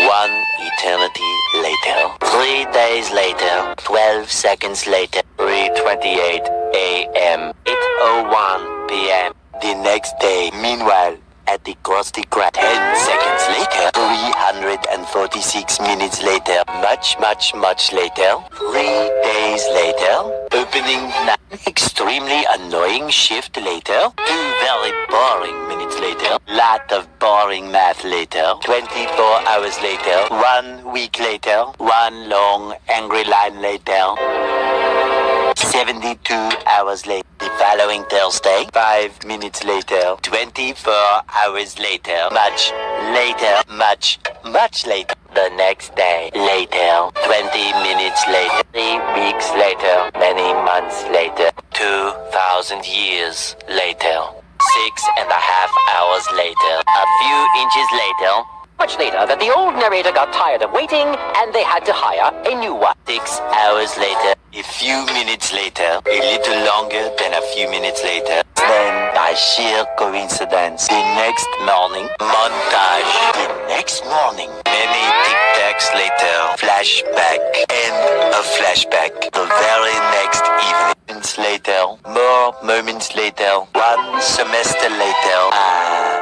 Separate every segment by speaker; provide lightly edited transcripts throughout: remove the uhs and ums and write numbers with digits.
Speaker 1: One eternity later. 3 days later. 12 seconds later. 3:28 a.m. 8:01 p.m. The next day. Meanwhile, at the Krusty Krab. 10 seconds later. 346 minutes later. Much later. 3 days later. Opening night. Extremely annoying shift later. 2 very boring minutes later. Lot of boring math later. 24 hours later. 1 week later. 1 long angry line later. 72 hours later. The following Thursday. 5 minutes later. 24 hours later. Much later. Much later. The next day. Later. 20 minutes later. 3 weeks later. Many months later. 2,000 years later. 6.5 hours later. A few inches later.
Speaker 2: Much later that the old narrator got tired of waiting and they had to hire a new one.
Speaker 1: 6 hours later. A few minutes later. A little longer than a few minutes later. Then, by sheer coincidence, the next morning, montage. The next morning, many tic-tacs later, flashback, and a flashback. The very next evening, moments later, more moments later, 1 semester later,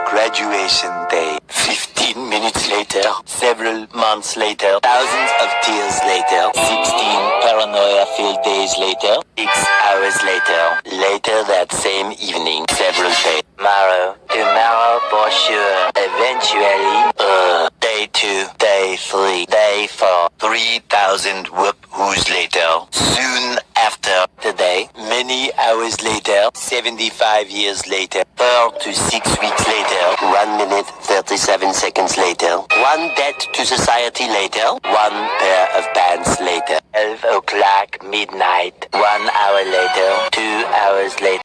Speaker 1: graduation day. 15 minutes later, several months later, thousands of tears later, 16 paranoia-filled days later, 6 hours later, later that same evening, several days. Tomorrow for sure, eventually, day 2, day 3, day 4, 3,000 whoop-whoos later, soon after today, many hours later, 75 years later, 4 to 6 weeks later, 1 minute, 37 seconds later, 1 debt to society later, 1 pair of pants later, 12 o'clock midnight, 1 hour later, 2 hours later,